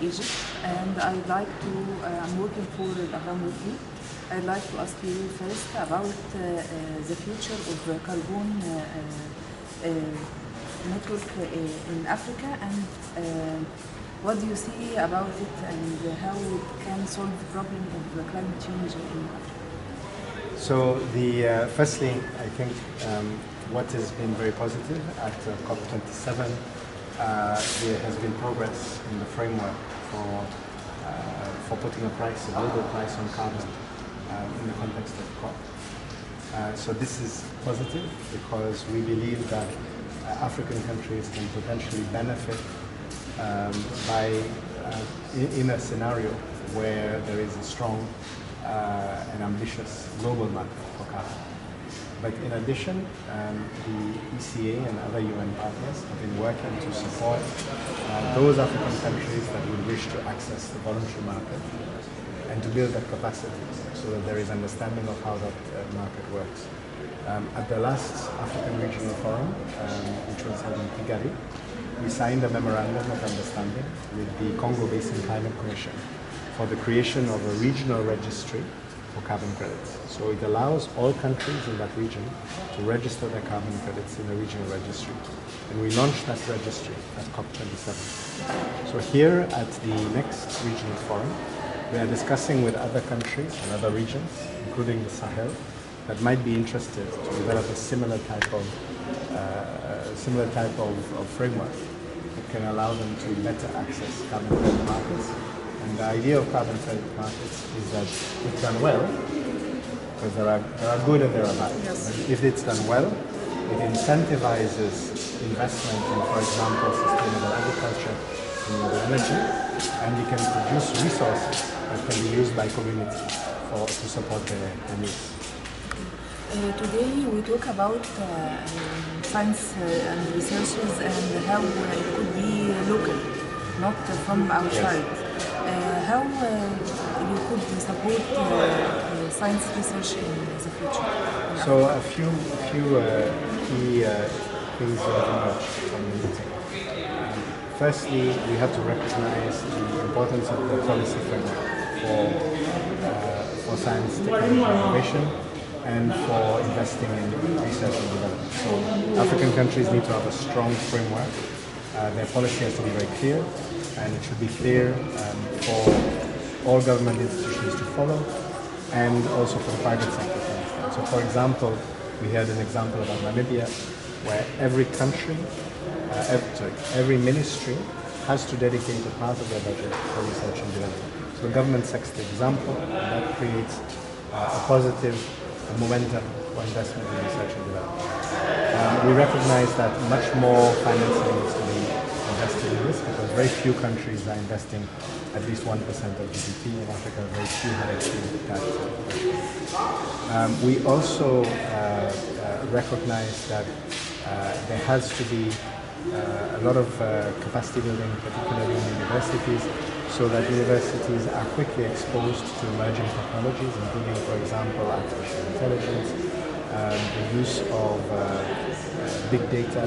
Egypt, and I'd like to, I'm working for Développement. I'd like to ask you first about the future of carbon network in Africa, and what do you see about it, and how it can solve the problem of climate change in Africa? So firstly, I think what has been very positive at COP27, there has been progress in the framework for putting a global price on carbon in the context of COP. So this is positive because we believe that African countries can potentially benefit in a scenario where there is a strong and ambitious global market for carbon. But in addition, the ECA and other UN partners have been working to support those African countries that would wish to access the voluntary market and to build that capacity so that there is understanding of how that market works. At the last African Regional Forum, which was held in Kigali, we signed a memorandum of understanding with the Congo Basin Climate Commission for the creation of a regional registry for carbon credits. So it allows all countries in that region to register their carbon credits in a regional registry. And we launched that registry at COP27. So here at the next regional forum, we are discussing with other countries and other regions, including the Sahel, that might be interested to develop a similar type of framework that can allow them to better access carbon credit markets. And the idea of carbon credit markets is that if done well, because there are good and there are bad. Yes. If it's done well, it incentivizes investment in, for example, sustainable agriculture, renewable energy, and you can produce resources that can be used by communities to support their needs. Today we talk about science and researches and how it could be local, not from outside. How you could support science research in the future? So a few key things that emerge from the meeting. Firstly, we have to recognize the importance of the policy framework for science, technology, and innovation, and for investing in research and development. So African countries need to have a strong framework. Their policy has to be very clear, and it should be clear for all government institutions to follow, and also for the private sector to understand. So for example, we had an example about Namibia, where every country, every ministry has to dedicate a part of their budget for research and development. So the government sets the example, and that creates a positive momentum for investment in research and development. We recognize that much more financing needs to be invested in this because very few countries are investing at least 1% of GDP. In Africa, very few have achieved that. We also recognize that there has to be a lot of capacity building, particularly in universities, so that universities are quickly exposed to emerging technologies, including, for example, artificial intelligence, the use of big data,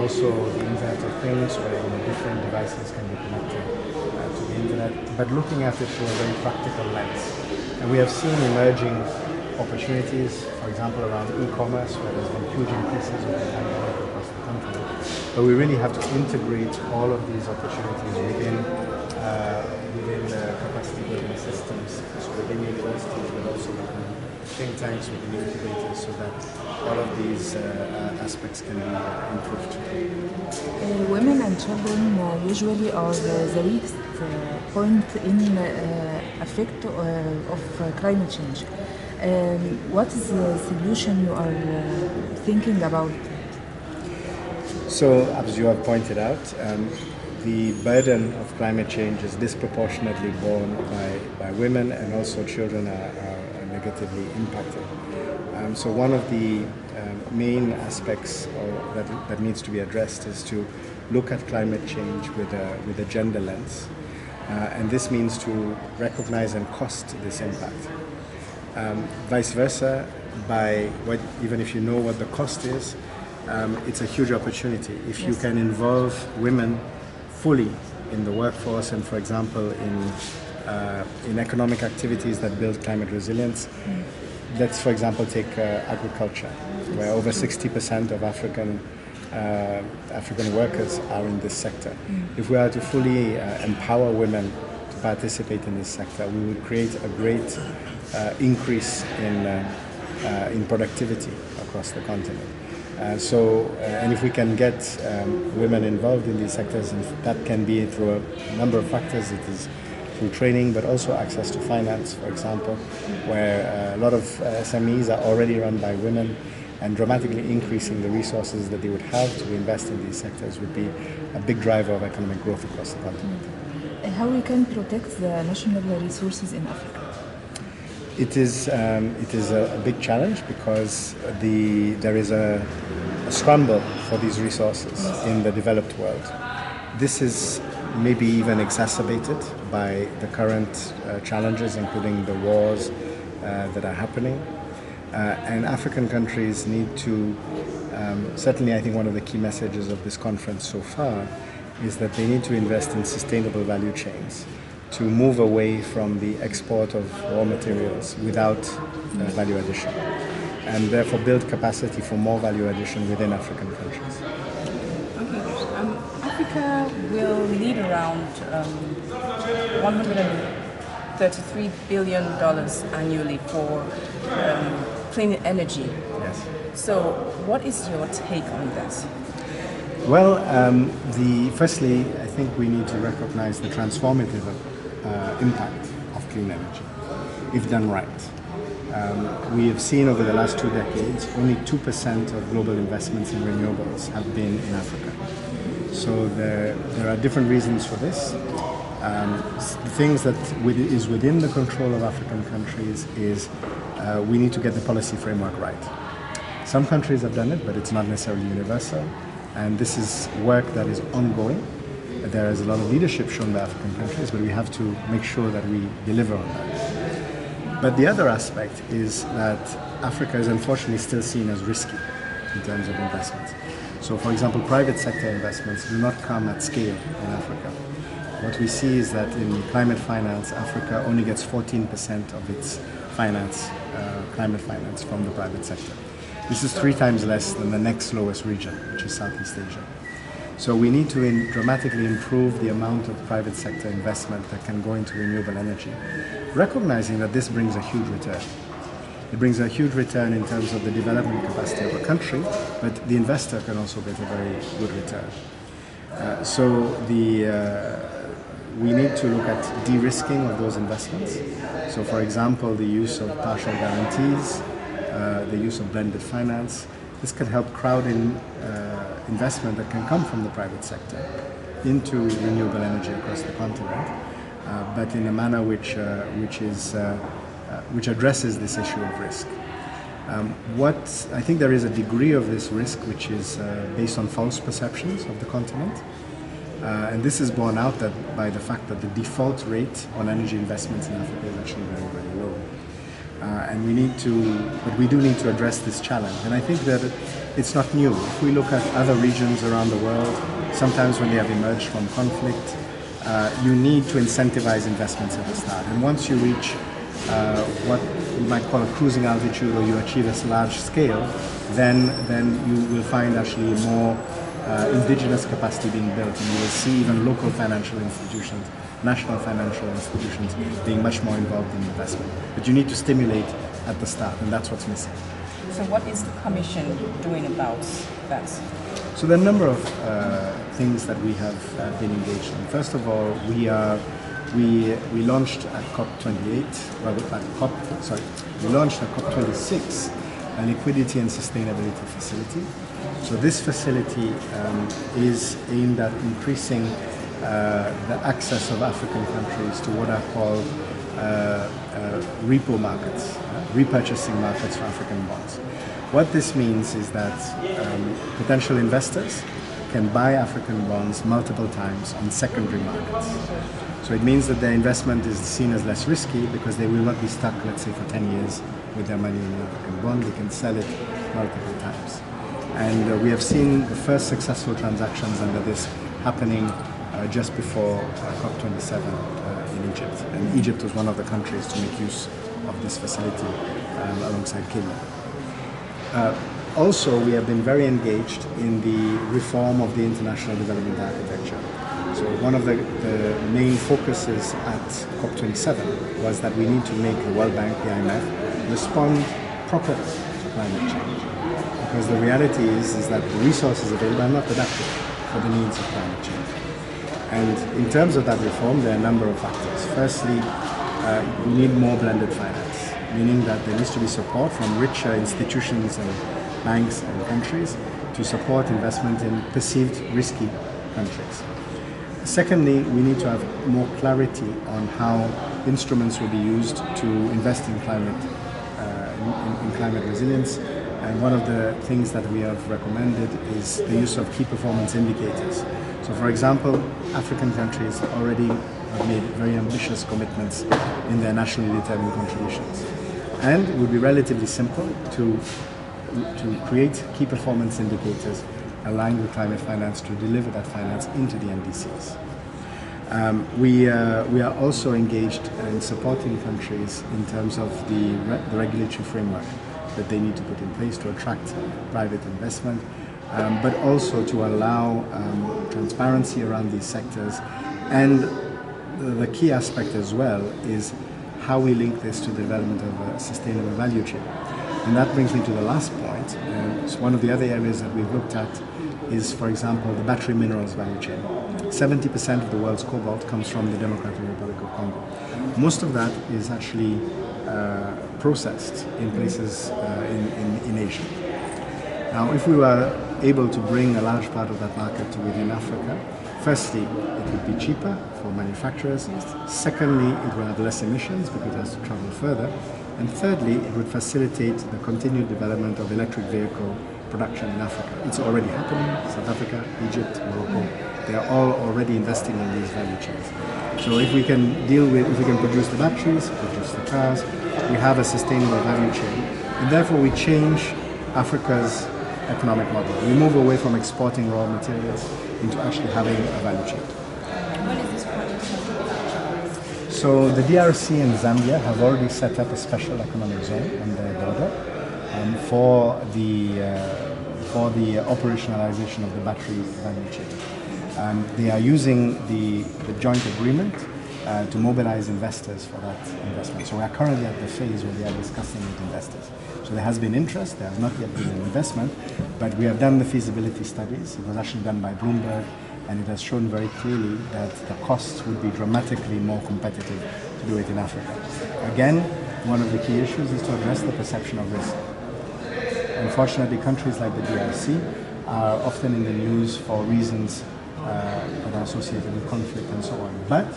also the Internet of Things, where different devices can be connected to the Internet, but looking at it through a very practical lens. And we have seen emerging opportunities, for example, around e-commerce, where there's been huge increases over the pandemic across the country. But we really have to integrate all of these opportunities within capacity building systems, so within universities, but also within think tanks, within incubators, so that all of these aspects can be improved. Women and children usually are the weakest point in effect of climate change. What is the solution you are thinking about? So, as you have pointed out, the burden of climate change is disproportionately borne by women, and also children are negatively impacted. So one of the main aspects that needs to be addressed is to look at climate change with a gender lens. And this means to recognize and cost this impact. Vice versa, even if you know what the cost is, it's a huge opportunity. If you can involve women fully in the workforce and, for example, in economic activities that build climate resilience. Let's, for example, take agriculture, where over 60% of African workers are in this sector. If we are to fully empower women to participate in this sector, we would create a great increase in productivity across the continent. And if we can get women involved in these sectors, and that can be through a number of factors. It is through training, but also access to finance, for example, where a lot of SMEs are already run by women, and dramatically increasing the resources that they would have to invest in these sectors would be a big driver of economic growth across the continent. How we can protect the national resources in Africa? It is a big challenge because there is a scramble for these resources in the developed world. This is maybe even exacerbated by the current challenges, including the wars that are happening. And African countries need to, certainly I think one of the key messages of this conference so far is that they need to invest in sustainable value chains to move away from the export of raw materials without value addition, and therefore build capacity for more value addition within African countries. Africa will need around $133 billion annually for clean energy. Yes. So what is your take on this? Well, firstly, I think we need to recognize the transformative impact of clean energy, if done right. We have seen over the last 2 decades, only 2% of global investments in renewables have been in Africa. So there are different reasons for this. The things that is within the control of African countries is we need to get the policy framework right. Some countries have done it, but it's not necessarily universal. And this is work that is ongoing. There is a lot of leadership shown by African countries, but we have to make sure that we deliver on that. But the other aspect is that Africa is unfortunately still seen as risky in terms of investments. So, for example, private sector investments do not come at scale in Africa. What we see is that in climate finance, Africa only gets 14% of its finance, climate finance, from the private sector. This is 3 times less than the next lowest region, which is Southeast Asia. So we need to dramatically improve the amount of private sector investment that can go into renewable energy, recognizing that this brings a huge return. It brings a huge return in terms of the development capacity of a country, but the investor can also get a very good return. We need to look at de-risking of those investments. So, for example, the use of partial guarantees, the use of blended finance. This can help crowd in investment that can come from the private sector into renewable energy across the continent, but in a manner which addresses this issue of risk. I think there is a degree of this risk which is based on false perceptions of the continent, and this is borne out by the fact that the default rate on energy investments in Africa is actually very, very low. And we do need to address this challenge. And I think that it's not new. If we look at other regions around the world, sometimes when they have emerged from conflict, you need to incentivize investments at the start. And once you reach what you might call a cruising altitude, or you achieve a large scale, then you will find actually more indigenous capacity being built, and you will see even local financial institutions, national financial institutions being much more involved in investment. But you need to stimulate at the start, and that's what's missing. So what is the Commission doing about that? So there are a number of things that we have been engaged in. First of all, we launched at COP28, we launched at COP26 a liquidity and sustainability facility. So this facility is aimed at increasing the access of African countries to what are called repo markets, repurchasing markets for African bonds. What this means is that potential investors can buy African bonds multiple times on secondary markets. So it means that their investment is seen as less risky because they will not be stuck, let's say, for 10 years with their money in an African bond. They can sell it multiple times. And we have seen the first successful transactions under this happening just before COP27 in Egypt. And Egypt was one of the countries to make use of this facility alongside Kenya. Also, we have been very engaged in the reform of the international development architecture. So one of the main focuses at COP27 was that we need to make the World Bank, the IMF, respond properly to climate change. Because the reality is that the resources available are not adapted for the needs of climate change. And in terms of that reform, there are a number of factors. Firstly, we need more blended finance, meaning that there needs to be support from richer institutions and banks and countries to support investment in perceived risky countries. Secondly, we need to have more clarity on how instruments will be used to invest in climate resilience. And one of the things that we have recommended is the use of key performance indicators. So for example, African countries already have made very ambitious commitments in their nationally determined contributions. And it would be relatively simple to create key performance indicators aligned with climate finance to deliver that finance into the NDCs. We are also engaged in supporting countries in terms of the regulatory framework that they need to put in place to attract private investment, but also to allow transparency around these sectors. And the key aspect as well is how we link this to the development of a sustainable value chain. And that brings me to the last point. So one of the other areas that we've looked at is, for example, the battery minerals value chain. 70% of the world's cobalt comes from the Democratic Republic of Congo. Most of that is actually processed in places in Asia. Now, if we were able to bring a large part of that market to within Africa, firstly, it would be cheaper for manufacturers. Secondly, it will have less emissions because it has to travel further. And thirdly, it would facilitate the continued development of electric vehicle production in Africa. It's already happening. South Africa, Egypt, Morocco, they are all already investing in these value chains. So if we can produce the batteries, produce the cars, we have a sustainable value chain. And therefore we change Africa's economic model. We move away from exporting raw materials into actually having a value chain. When is this project? So the DRC and Zambia have already set up a special economic zone on their border for the operationalization of the battery value chain. They are using the joint agreement to mobilize investors for that investment. So we are currently at the phase where they are discussing with investors. So there has been interest, there has not yet been an investment, but we have done the feasibility studies. It was actually done by Bloomberg, and it has shown very clearly that the costs would be dramatically more competitive to do it in Africa. Again, one of the key issues is to address the perception of risk. Unfortunately, countries like the DRC are often in the news for reasons that are associated with conflict and so on. But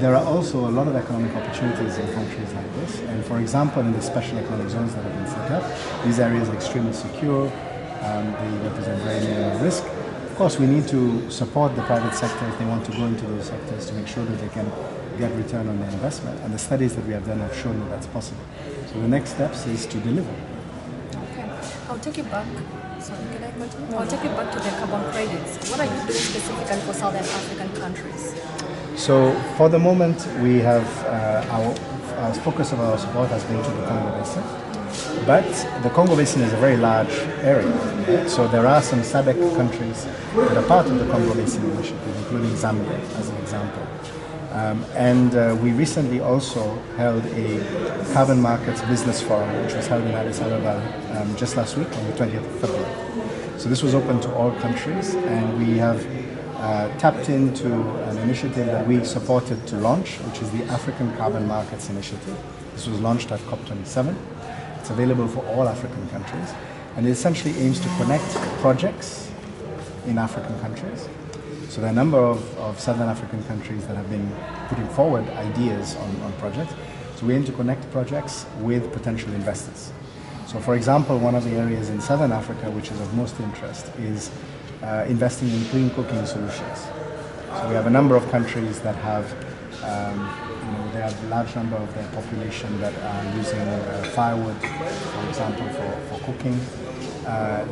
there are also a lot of economic opportunities in countries like this. And for example, in the special economic zones that have been set up, these areas are extremely secure, they represent very minimal risk. Of course, we need to support the private sector if they want to go into those sectors to make sure that they can get return on their investment. And the studies that we have done have shown that that's possible. So the next steps is to deliver. Okay, I'll take you back. Sorry, can I continue? I'll take you back to the carbon credits. What are you doing specifically for Southern African countries? So for the moment, we have our focus of our support has been to the Congo Basin. But the Congo Basin is a very large area. Right? So there are some SADC countries that are part of the Congo Basin initiative, including Zambia as an example. We recently also held a carbon markets business forum, which was held in Addis Ababa just last week on the 20th of February. So this was open to all countries, and we have tapped into an initiative that we supported to launch, which is the African Carbon Markets Initiative. This was launched at COP27. It's available for all African countries, and it essentially aims to connect projects in African countries. So there are a number of Southern African countries that have been putting forward ideas on projects. So we aim to connect projects with potential investors. So for example, one of the areas in Southern Africa which is of most interest is investing in clean cooking solutions. So we have a number of countries that have they have a large number of their population that are using firewood, for example, for cooking.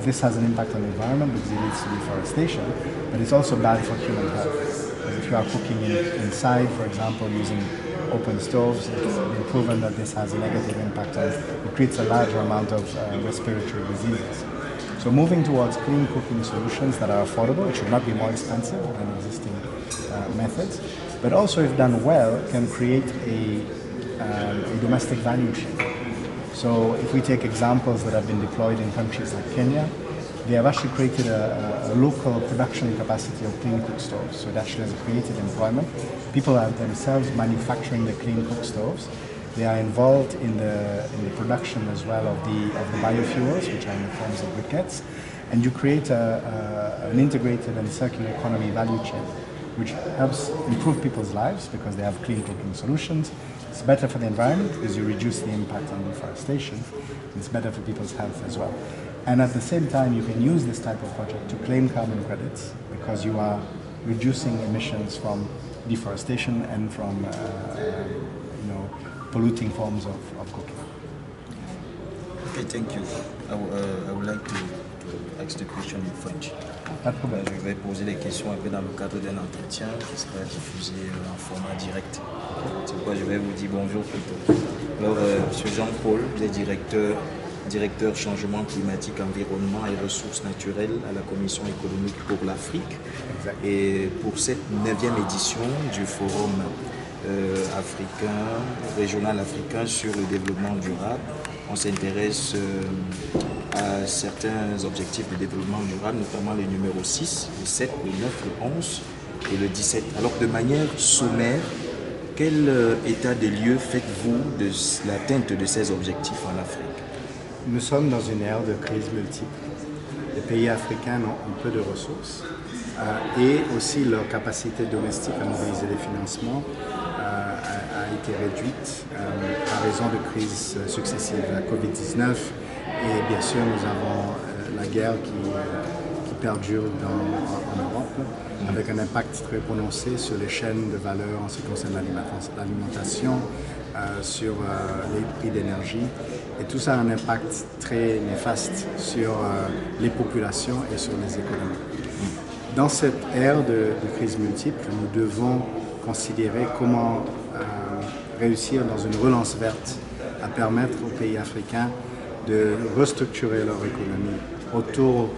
This has an impact on the environment because it leads to deforestation, but it's also bad for human health. Because if you are cooking inside, for example, using open stoves, it's been proven that this has a negative impact on, it creates a larger amount of respiratory diseases. So moving towards clean cooking solutions that are affordable, it should not be more expensive than existing methods, but also if done well can create a domestic value chain. So if we take examples that have been deployed in countries like Kenya, they have actually created a local production capacity of clean cook stoves. So it actually has created employment. People are themselves manufacturing the clean cook stoves. They are involved in the production as well of the biofuels, which are in the forms of briquettes. And you create an integrated and circular economy value chain, which helps improve people's lives because they have clean cooking solutions. It's better for the environment because you reduce the impact on deforestation. It's better for people's health as well. And at the same time, you can use this type of project to claim carbon credits because you are reducing emissions from deforestation and from polluting forms of cooking. Okay, thank you. I would like to ask the question in French. Pas de problème. Je vais poser les questions un peu dans le cadre d'un entretien qui sera diffusé en format direct. C'est pourquoi je vais vous dire bonjour plutôt. Alors, M. Jean-Paul, vous êtes directeur changement climatique, environnement et ressources naturelles à la Commission économique pour l'Afrique. Et pour cette 9e édition du forum régional africain sur le développement durable, on s'intéresse à certains objectifs de développement durable, notamment les numéros 6, le 7, le 9, le 11 et le 17. Alors de manière sommaire, quel état des lieux faites-vous de l'atteinte de ces objectifs en Afrique? Nous sommes dans une ère de crise multiple. Les pays africains ont un peu de ressources et aussi leur capacité domestique à mobiliser les financements a été réduite à raison de crises successives, la Covid-19 et bien sûr nous avons la guerre qui perdure en Europe avec un impact très prononcé sur les chaînes de valeur en ce qui concerne l'alimentation, sur les prix d'énergie et tout ça a un impact très néfaste sur les populations et sur les économies. Dans cette ère de crise multiple, nous devons considérer comment réussir dans une relance verte à permettre aux pays africains de restructurer leur économie autour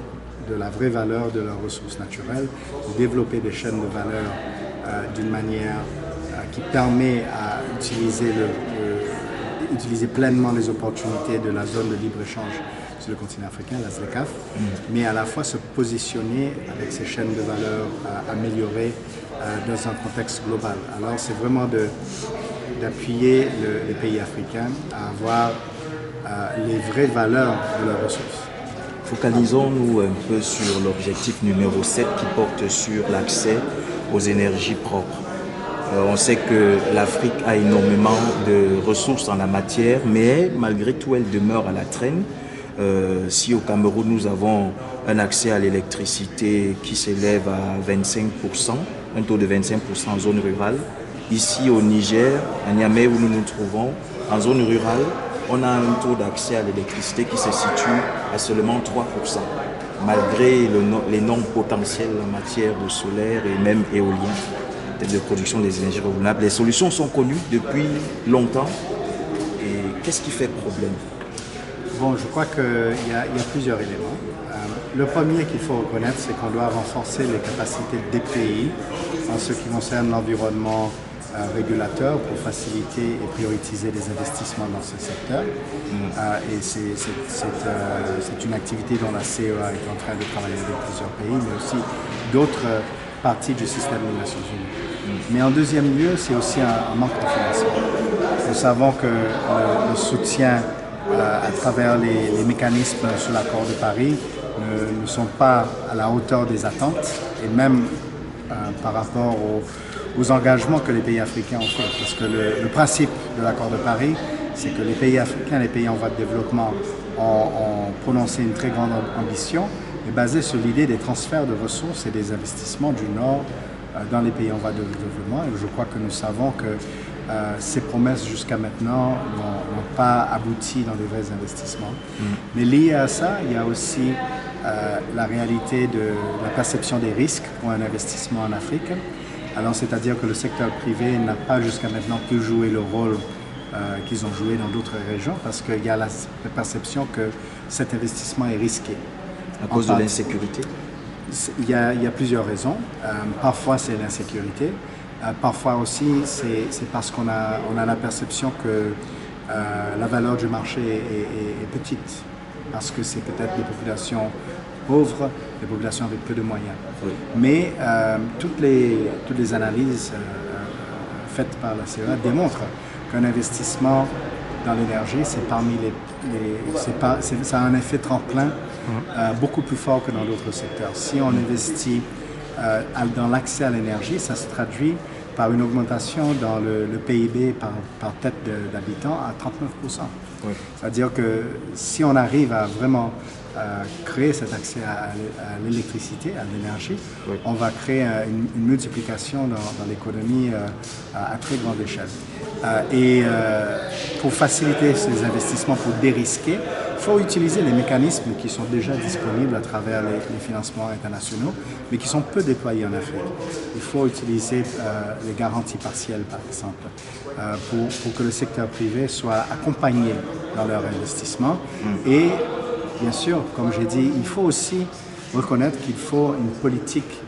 de la vraie valeur de leurs ressources naturelles, de développer des chaînes de valeur d'une manière qui permet à utiliser pleinement les opportunités de la zone de libre-échange sur le continent africain, la ZLECAf, mais à la fois se positionner avec ces chaînes de valeur améliorées dans un contexte global. Alors c'est vraiment d'appuyer les pays africains à avoir les vraies valeurs de leurs ressources. Focalisons-nous un peu sur l'objectif numéro 7 qui porte sur l'accès aux énergies propres. On sait que l'Afrique a énormément de ressources en la matière, mais malgré tout, elle demeure à la traîne. Si au Cameroun, nous avons un accès à l'électricité qui s'élève à 25%, un taux de 25% en zone rurale, ici au Niger, à Niamey où nous nous trouvons, en zone rurale, on a un taux d'accès à l'électricité qui se situe à seulement 3%, malgré l'énorme potentiel en matière de solaire et même éolien, de production des énergies renouvelables. Les solutions sont connues depuis longtemps. Et qu'est-ce qui fait problème? Bon, je crois qu'il y a plusieurs éléments. Le premier qu'il faut reconnaître, c'est qu'on doit renforcer les capacités des pays en ce qui concerne l'environnement régulateur pour faciliter et prioriser les investissements dans ce secteur. Et c'est une activité dont la CEA est en train de travailler avec plusieurs pays, mais aussi d'autres partie du système des Nations Unies. Mais en deuxième lieu, c'est aussi un manque de financement. Nous savons que le soutien à travers les mécanismes sous l'accord de Paris ne sont pas à la hauteur des attentes et même par rapport aux engagements que les pays africains ont fait. Parce que le principe de l'accord de Paris, c'est que les pays africains, les pays en voie de développement ont prononcé une très grande ambition est basé sur l'idée des transferts de ressources et des investissements du Nord dans les pays en voie de développement. Et je crois que nous savons que ces promesses jusqu'à maintenant n'ont pas abouti dans des vrais investissements. Mais lié à ça, il y a aussi la réalité de la perception des risques pour un investissement en Afrique. Alors, c'est-à-dire que le secteur privé n'a pas jusqu'à maintenant pu jouer le rôle qu'ils ont joué dans d'autres régions parce qu'il y a la perception que cet investissement est risqué. À cause de l'insécurité? Il y a plusieurs raisons. Parfois, c'est l'insécurité. Parfois aussi, c'est parce qu'on a la perception que la valeur du marché est petite. Parce que c'est peut-être des populations pauvres, des populations avec peu de moyens. Oui. Mais toutes les analyses faites par la CEA démontrent qu'un investissement dans l'énergie, c'est parmi ça a un effet tremplin beaucoup plus fort que dans d'autres secteurs. Si on investit dans l'accès à l'énergie, ça se traduit par une augmentation dans le PIB par tête d'habitant à 39%. Oui. C'est-à-dire que si on arrive à vraiment créer cet accès à l'électricité, à l'énergie, oui, on va créer une multiplication dans l'économie à très grande échelle. Pour faciliter ces investissements, pour dérisquer, il faut utiliser les mécanismes qui sont déjà disponibles à travers les financements internationaux, mais qui sont peu déployés en Afrique. Il faut utiliser les garanties partielles, par exemple, pour que le secteur privé soit accompagné dans leur investissement. Et bien sûr, comme j'ai dit, il faut aussi reconnaître qu'il faut une politique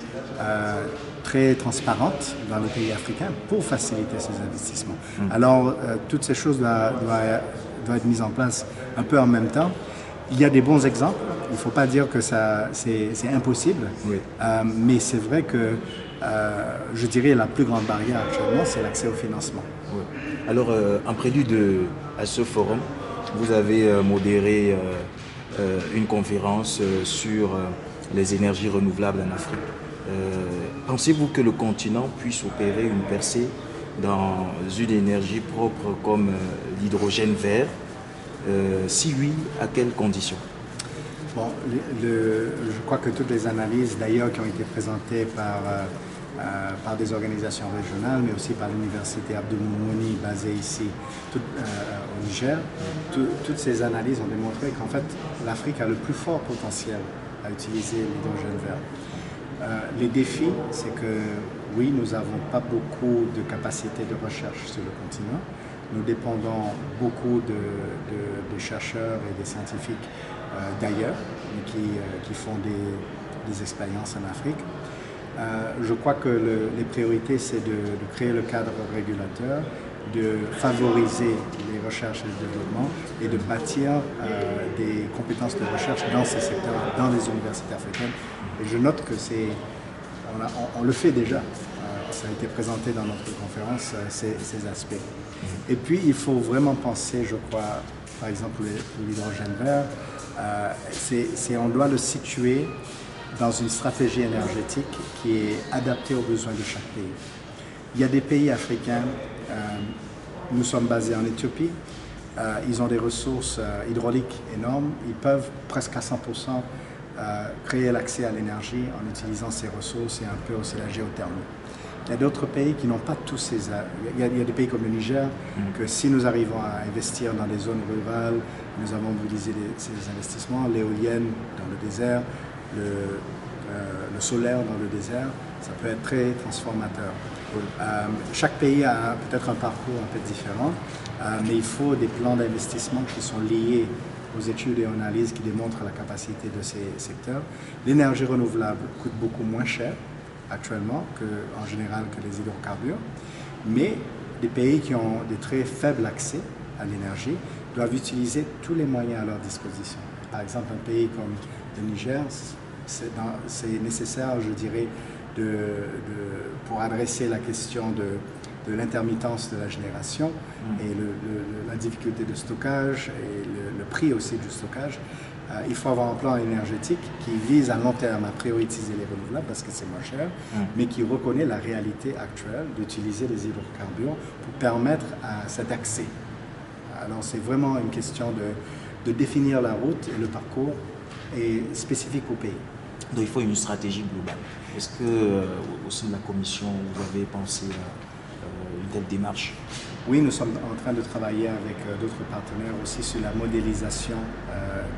très transparente dans les pays africains pour faciliter ces investissements. Alors, toutes ces choses doivent être mises en place un peu en même temps. Il y a des bons exemples, il ne faut pas dire que c'est impossible, oui, mais c'est vrai que je dirais la plus grande barrière actuellement, c'est l'accès au financement. Oui. Alors, en prélude à ce forum, vous avez modéré une conférence sur les énergies renouvelables en Afrique. Pensez-vous que le continent puisse opérer une percée dans une énergie propre comme l'hydrogène vert? Si oui, à quelles conditions? Bon, je crois que toutes les analyses d'ailleurs qui ont été présentées par des organisations régionales, mais aussi par l'université Abdou Moumouni basée ici au Niger, toutes ces analyses ont démontré qu'en fait l'Afrique a le plus fort potentiel à utiliser l'hydrogène vert. Les défis, c'est que oui, nous n'avons pas beaucoup de capacité de recherche sur le continent. Nous dépendons beaucoup de chercheurs et des scientifiques d'ailleurs qui font des expériences en Afrique. Je crois que les priorités, c'est de créer le cadre régulateur, de favoriser les recherches et le développement et de bâtir des compétences de recherche dans ces secteurs, dans les universités africaines. Et je note que on le fait déjà. Ça a été présenté dans notre conférence, ces aspects. Et puis, il faut vraiment penser, je crois, par exemple, pour l'hydrogène vert, on doit le situer dans une stratégie énergétique qui est adaptée aux besoins de chaque pays. Il y a des pays africains, nous sommes basés en Éthiopie, ils ont des ressources hydrauliques énormes, ils peuvent presque à 100% créer l'accès à l'énergie en utilisant ces ressources et un peu aussi la géothermie. Il y a d'autres pays qui n'ont pas tous ces... Il y a des pays comme le Niger, que si nous arrivons à investir dans des zones rurales, nous avons mobilisé ces investissements, l'éolienne dans le désert, le solaire dans le désert, ça peut être très transformateur. Chaque pays a peut-être un parcours un peu différent, mais il faut des plans d'investissement qui sont liés aux études et aux analyses qui démontrent la capacité de ces secteurs. L'énergie renouvelable coûte beaucoup moins cher actuellement en général que les hydrocarbures, mais des pays qui ont des très faibles accès à l'énergie doivent utiliser tous les moyens à leur disposition. Par exemple, un pays comme le Niger, c'est nécessaire, je dirais, pour adresser la question de l'intermittence de la génération et la difficulté de stockage et le prix aussi du stockage. Il faut avoir un plan énergétique qui vise à long terme à prioriser les renouvelables parce que c'est moins cher, mais qui reconnaît la réalité actuelle d'utiliser les hydrocarbures pour permettre à cet accès. Alors c'est vraiment une question de définir la route et le parcours et spécifique au pays. Donc il faut une stratégie globale. Est-ce que au sein de la commission, vous avez pensé à une telle démarche? Oui, nous sommes en train de travailler avec d'autres partenaires aussi sur la modélisation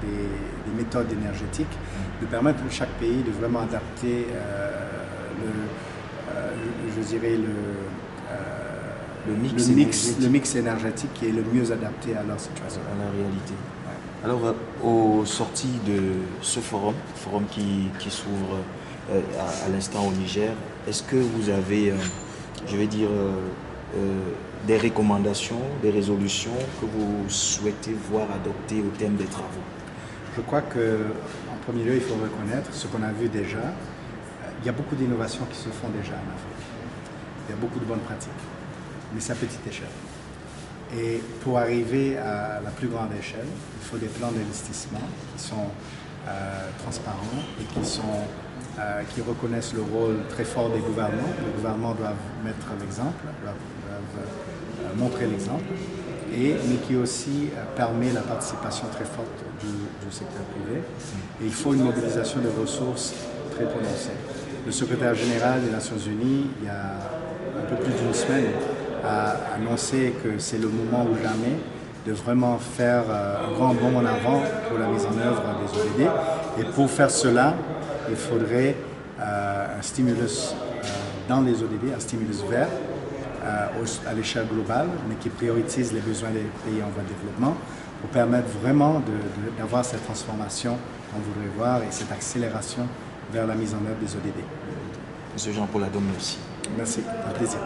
des méthodes énergétiques, de permettre à chaque pays de vraiment adapter le mix énergétique qui est le mieux adapté à leur situation. À la réalité. Alors, au sorti de ce forum qui s'ouvre à l'instant au Niger, est-ce que vous avez, des recommandations, des résolutions que vous souhaitez voir adoptées au thème des travaux? Je crois qu'en premier lieu, il faut reconnaître ce qu'on a vu déjà. Il y a beaucoup d'innovations qui se font déjà en Afrique. Il y a beaucoup de bonnes pratiques, mais c'est à petite échelle. Et pour arriver à la plus grande échelle, il faut des plans d'investissement qui sont transparents et qui reconnaissent le rôle très fort des gouvernements. Les gouvernements doivent mettre l'exemple, doivent montrer l'exemple, mais qui aussi permet la participation très forte du secteur privé. Et il faut une mobilisation de ressources très prononcée. Le secrétaire général des Nations Unies, il y a un peu plus d'une semaine, a annoncé que c'est le moment ou jamais de vraiment faire un grand bond en avant pour la mise en œuvre des ODD. Et pour faire cela, il faudrait un stimulus dans les ODD, un stimulus vert à l'échelle globale, mais qui priorise les besoins des pays en voie de développement pour permettre vraiment d'avoir cette transformation qu'on voudrait voir et cette accélération vers la mise en œuvre des ODD. Monsieur Jean-Paul Adom, merci. Merci, un plaisir.